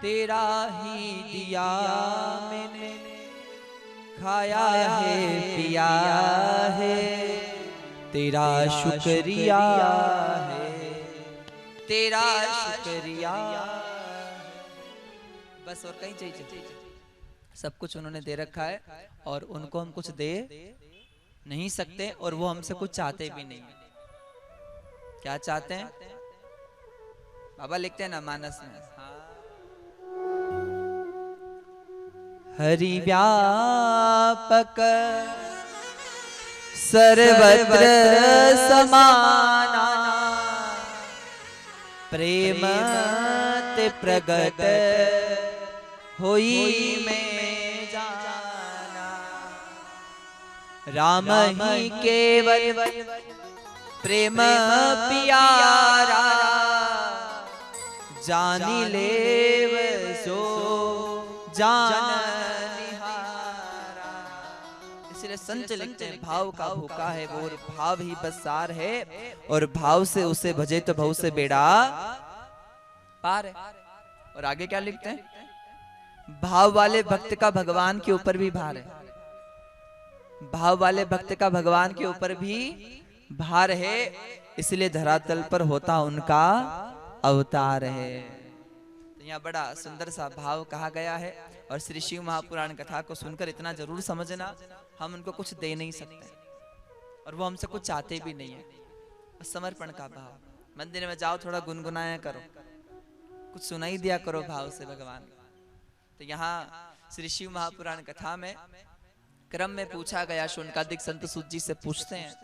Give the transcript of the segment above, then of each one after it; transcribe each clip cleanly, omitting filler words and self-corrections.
तेरा ही दिया मैंने, खाया है पिया है, तेरा शुक्रिया है, तेरा शुक्रिया। बस और कहीं चाहिए? सब कुछ उन्होंने दे रखा है और उनको हम कुछ दे नहीं सकते और वो हमसे कुछ चाहते भी नहीं। क्या चाहते हैं? बाबा लिखते हैं ना मानस में, हरि व्यापक सर्वत्र समाना, प्रेम ते प्रगट होई में जाना, राम ही केवल प्रेम प्यारा, जानी लेव सो जान निहारा। इसलिए संत लिखते हैं भाव का भूखा है वो, भाव ही बस सार है, और भाव से उसे भजे तो भव से बेड़ा पार है। और आगे क्या लिखते हैं? भाव वाले भक्त का भगवान के ऊपर भी भार है, भाव वाले भक्त का भगवान के ऊपर भी भार है, इसलिए धरातल पर होता उनका अवतार है। तो यहाँ बड़ा सुंदर सा भाव कहा गया है। और श्री शिव महापुराण कथा को सुनकर इतना जरूर समझना, हम उनको कुछ दे नहीं सकते और वो हमसे कुछ चाहते भी नहीं है। समर्पण का भाव। मंदिर में जाओ, थोड़ा गुनगुनाया करो, कुछ सुनाई दिया करो भाव से भगवान। तो यहाँ श्री शिव महापुराण कथा में क्रम में पूछा गया, शोणकादिक संत सूत जी से पूछते हैं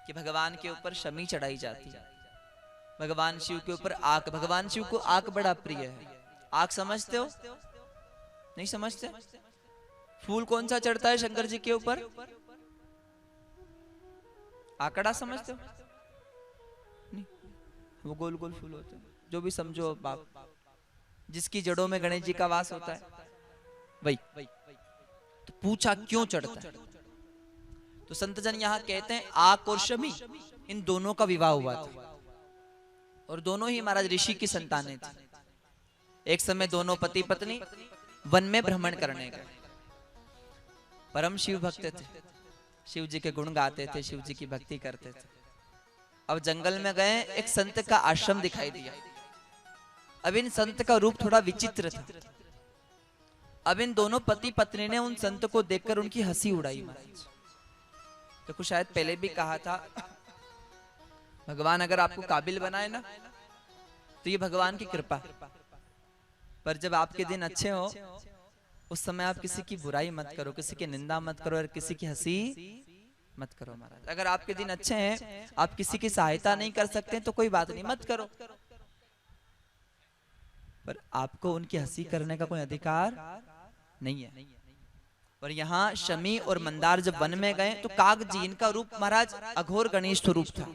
कि भगवान के ऊपर शमी चढ़ाई जाती है, भगवान शिव के ऊपर आग, भगवान शिव को आग बड़ा प्रिय है। आग समझते हो? नहीं समझते? फूल कौन सा चढ़ता है शंकर जी के ऊपर? आकड़ा समझते हो? नहीं, वो गोल गोल फूल होते हैं, जो भी समझो बाप, जिसकी जड़ों में गणेश जी का वास होता है वही। तो पूछा क्यों चढ़ता है? तो संत जन यहाँ कहते हैं आग और शमी, इन दोनों का विवाह हुआ था और दोनों ही महाराज ऋषि की संतानें थी। एक समय दोनों पति पत्नी वन में भ्रमण करने गए। परम शिव भक्त थे, शिव जी के गुण गाते थे, शिव जी की भक्ति करते थे। अब जंगल में गए, एक संत का आश्रम दिखाई दिया। अब इन संत का रूप थोड़ा विचित्र था। अब इन दोनों पति पत्नी ने उन संत को देखकर उनकी हंसी उड़ाई महाराज। तो कुछ शायद पहले भी कहा था, भगवान अगर आपको काबिल बनाए ना तो ये भगवान की कृपा, पर जब आपके दिन अच्छे हो उस समय आप किसी की बुराई मत करो, किसी की निंदा मत करो और किसी की हंसी मत करो महाराज। अगर आपके दिन अच्छे हैं, आप किसी की सहायता नहीं कर सकते तो कोई बात नहीं, मत करो, पर आपको उनकी हंसी करने का कोई अधिकार नहीं है। और यहाँ शमी और मंदार जब वन में गए तो काग जी, इनका रूप महाराज अघोर गणेश स्वरूप था।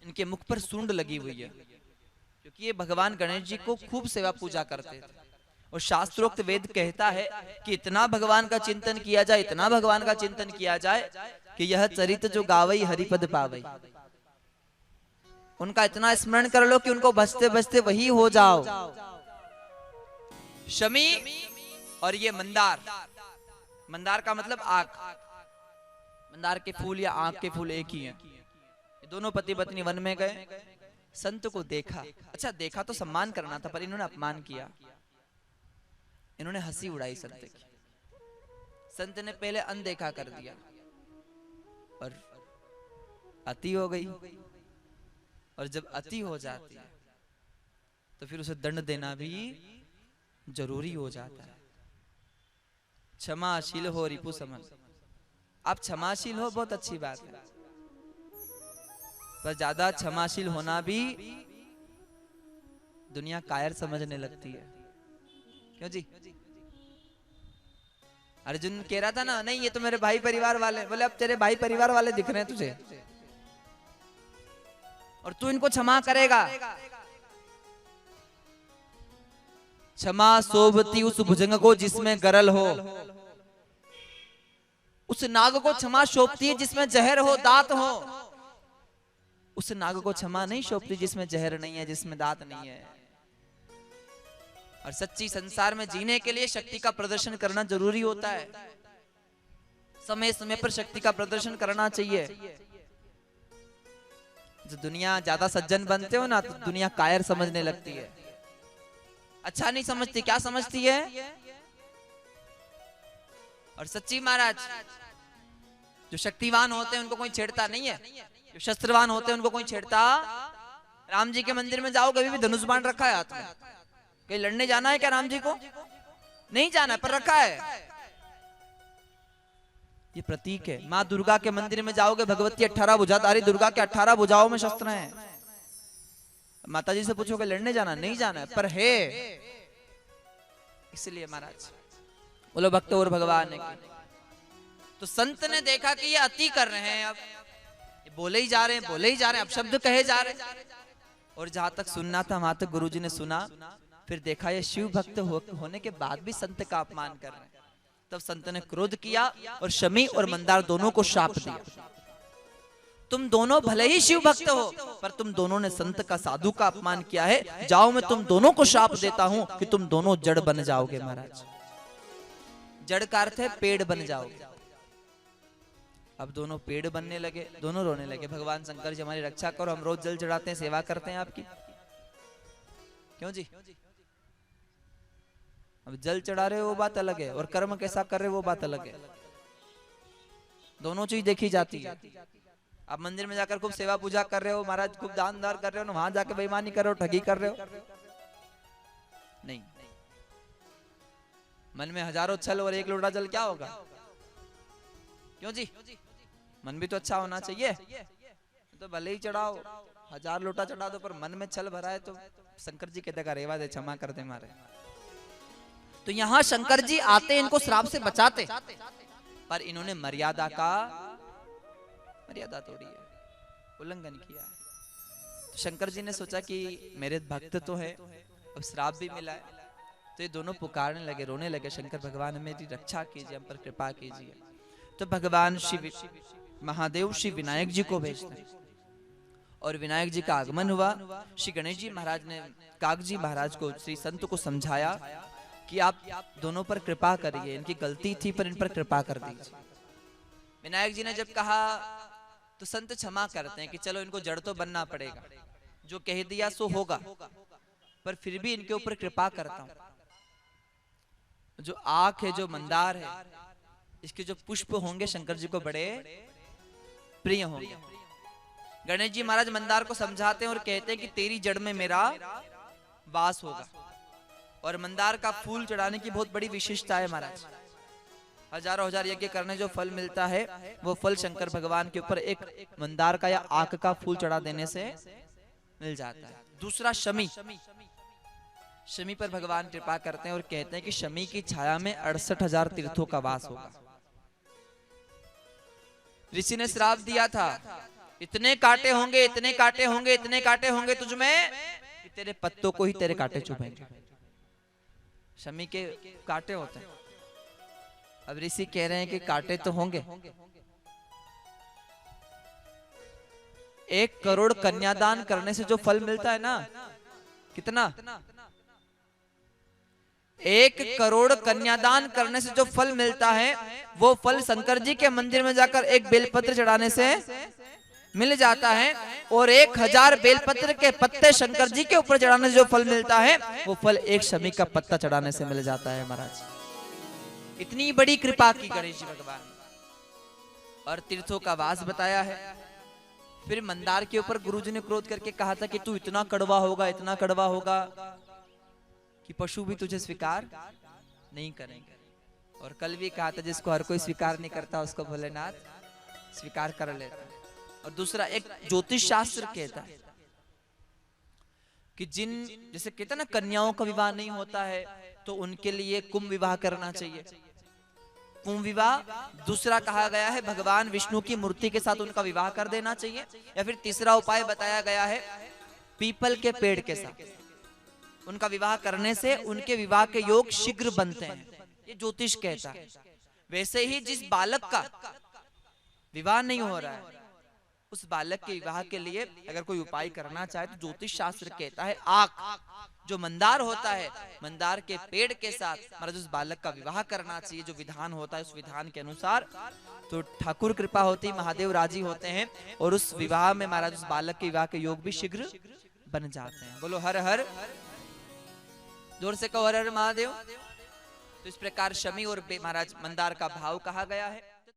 इनके मुख पर सूंड लगी हुई है क्योंकि ये भगवान गणेश जी को खूब सेवा पूजा करते थे। और शास्त्रोक्त वेद कहता है कि इतना भगवान का चिंतन किया जाए, इतना भगवान का चिंतन किया जाए कि यह चरित जो गावई हरिपद पावई। उनका इतना स्मरण कर लो कि उनको बचते बचते वही हो जाओ। शमी और ये मंदार, मंदार का मतलब आग, मंदार के फूल या आग के फूल एक ही हैं। दोनों पति पत्नी वन में गए, संत को देखा। अच्छा देखा तो सम्मान करना था, पर इन्होंने अपमान किया, इन्होंने हंसी उड़ाई संत की। संत ने पहले अनदेखा कर दिया और अति हो गई। और जब अति हो जाती है तो फिर उसे दंड देना भी जरूरी हो जाता है। क्षमाशील हो रिपु समन। आप क्षमाशील हो बहुत अच्छी बात है, पर ज्यादा क्षमाशील होना भी दुनिया कायर समझने लगती है। क्यों जी? अर्जुन कह रहा था ना, नहीं ये तो मेरे भाई परिवार वाले। बोले अब तेरे भाई परिवार वाले दिख रहे हैं तुझे और तू इनको क्षमा करेगा। क्षमा शोभती उस भुजंग को जिसमें गरल हो, उस नाग को क्षमा शोभती है जिसमें जहर हो, दांत हो। उस नाग को क्षमा नहीं शोभती जिसमें जहर नहीं है, जिसमें दांत नहीं है। और सच्ची संसार में जीने के लिए शक्ति का प्रदर्शन करना जरूरी होता है। समय समय पर शक्ति का प्रदर्शन करना चाहिए। जो दुनिया ज्यादा सज्जन बनते हो ना तो दुनिया कायर समझने लगती है, अच्छा नहीं समझती। क्या समझती है? और सच्ची महाराज जो शक्तिवान होते हैं उनको कोई छेड़ता नहीं है, जो शस्त्रवान होते हैं उनको कोई छेड़ता। राम जी के मंदिर में जाओ, कभी भी धनुष बाण रखा है हाथ में? कहीं लड़ने जाना है क्या राम जी को? नहीं जाना है, पर रखा है। ये प्रतीक है। माँ दुर्गा के मंदिर में जाओगे, भगवती 18 भुजाधारी दुर्गा के 18 भुजाओं में शस्त्र हैं। माता जी से पूछोगे लड़ने जाना? नहीं जाना है, पर है। इसलिए महाराज बोलो भक्त और भगवान ने की। तो संत ने देखा कि ये अति कर रहे हैं, अब ये बोले ही जा रहे हैं, बोले ही जा रहे हैं, अब शब्द कहे जा रहे हैं। और जहां तक सुनना था वहां तक गुरुजी ने सुना। फिर देखा ये शिव भक्त होने के बाद भी संत का अपमान कर रहे हैं। तब संत ने क्रोध किया और शमी और मंदार दोनों को शाप दिया। तुम दोनों भले ही शिव भक्त हो, पर तुम दोनों ने संत का, साधु का अपमान किया है। जाओ, मैं तुम दोनों को शाप देता हूं कि तुम दोनों जड़ बन जाओगे। महाराज जड़ का अर्थ है पेड़ बन जाओगे। अब दोनों पेड़ बनने लगे, दोनों रोने लगे, भगवान शंकर जी हमारी रक्षा करो, हम रोज जल चढ़ाते हैं, सेवा करते हैं आपकी। क्यों जी? अब जल चढ़ा रहे हो वो बात अलग है, और कर्म कैसा कर रहे हो वो बात अलग है। दोनों चीज देखी जाती है। आप मंदिर में जाकर खूब सेवा पूजा कर रहे हो, महाराज खूब दानदार कर रहे हो, वहां जाकर बेईमानी कर रहे हो, ठगी कर रहे हो, नहीं। मन में हजारों छल और एक लोटा जल क्या होगा? क्यों जी? मन भी तो अच्छा होना चाहिए। तो भले ही चढ़ाओ, 1000 लोटा चढ़ा दो, पर मन में छल भरा है तो शंकर जी कहते का रेवा दे, क्षमा कर दे मारे। तो यहाँ शंकर जी आते, इनको श्राप से बचाते, पर इन्होंने मर्यादा तोड़ी है, उल्लंघन किया है। तो शंकर जी ने सोचा कि मेरे भक्त तो है, अब श्राप भी मिला है, तो ये दोनों पुकारने लगे, रोने लगे, शंकर भगवान मेरी रक्षा कीजिए, हम पर कृपा कीजिए। तो भगवान शिव महादेव श्री विनायक जी को भेजते हैं और विनायक जी का आगमन हुआ। श्री गणेश जी महाराज ने काग जी महाराज को, श्री संत को समझाया कि आप दोनों पर कृपा करिए, इनकी गलती थी पर इन पर कृपा कर दीजिए। विनायक जी ने जब कहा तो संत क्षमा करते हैं कि चलो इनको जड़ तो बनना पड़ेगा, जो कह दिया सो होगा, पर फिर भी इनके ऊपर कृपा करता हूं। जो आंख है, जो मंदार है, इसके जो पुष्प होंगे शंकर जी को बड़े प्रिय होंगे। गणेश जी महाराज मंदार को समझाते हैं और कहते हैं कि तेरी जड़ में मेरा वास होगा। और मंदार का फूल चढ़ाने की बहुत बड़ी विशेषता है महाराज। हजारों हजार यज्ञ करने जो फल मिलता है, वो फल शंकर भगवान के ऊपर एक मंदार का या आक का फूल चढ़ा देने से मिल जाता है। दूसरा शमी, शमी पर भगवान कृपा करते हैं और कहते हैं कि शमी की छाया में 68,000 तीर्थों का वास होगा। ऋषि ने श्राप दिया था, इतने कांटे होंगे, इतने कांटे होंगे, इतने कांटे होंगे तुझमें कि तेरे पत्तों को ही तेरे कांटे चुभेंगे। शमी के कांटे होते हैं। अब ऋषि कह रहे हैं कि कांटे तो होंगे। 1 करोड़ कन्यादान करने से जो फल मिलता है ना, कितना? 1 करोड़ कन्यादान करने से जो फल मिलता है, वो फल शंकर जी के मंदिर में जाकर एक बेलपत्र चढ़ाने से मिल जाता है। और 1000 बेलपत्र के पत्ते शंकर जी के ऊपर चढ़ाने से जो फल मिलता है, वो फल एक शमी का पत्ता चढ़ाने से मिल जाता है। महाराज इतनी बड़ी कृपा की गणेश जी भगवान, और तीर्थों का वास बताया है। फिर मंदार के ऊपर गुरुजी ने क्रोध करके कहा था कि तू इतना कड़वा होगा, इतना कड़वा होगा कि पशु भी तुझे स्वीकार नहीं करेंगे। और कल भी कहा था जिसको हर कोई स्वीकार नहीं करता उसको भोलेनाथ स्वीकार कर लेता है। और दूसरा एक ज्योतिष शास्त्र कहता है कि जैसे कहते हैं ना कन्याओं का विवाह नहीं होता है, तो उनके लिए कुंभ विवाह करना चाहिए। कुंभ विवाह। दूसरा कहा गया है भगवान विष्णु की मूर्ति के साथ उनका विवाह कर देना चाहिए। या फिर तीसरा उपाय बताया गया है पीपल के पेड़ के साथ उनका विवाह करने से उनके विवाह के योग शीघ्र बनते हैं, ये ज्योतिष कहता है। वैसे ही जिस बालक का विवाह नहीं हो रहा है, उस बालक के विवाह के लिए अगर कोई उपाय करना चाहे तो ज्योतिष शास्त्र कहता है आक जो मंदार होता है, मंदार के पेड़ के साथ महाराज उस बालक का विवाह करना चाहिए। जो विधान होता है उस विधान के अनुसार तो ठाकुर कृपा होती, महादेव राजी होते हैं और उस विवाह में महाराज उस बालक के विवाह के योग भी शीघ्र बन जाते हैं। बोलो हर हर, जोर से कहो हर हर महादेव। तो इस प्रकार शमी और महाराज मंदार का भाव कहा गया है।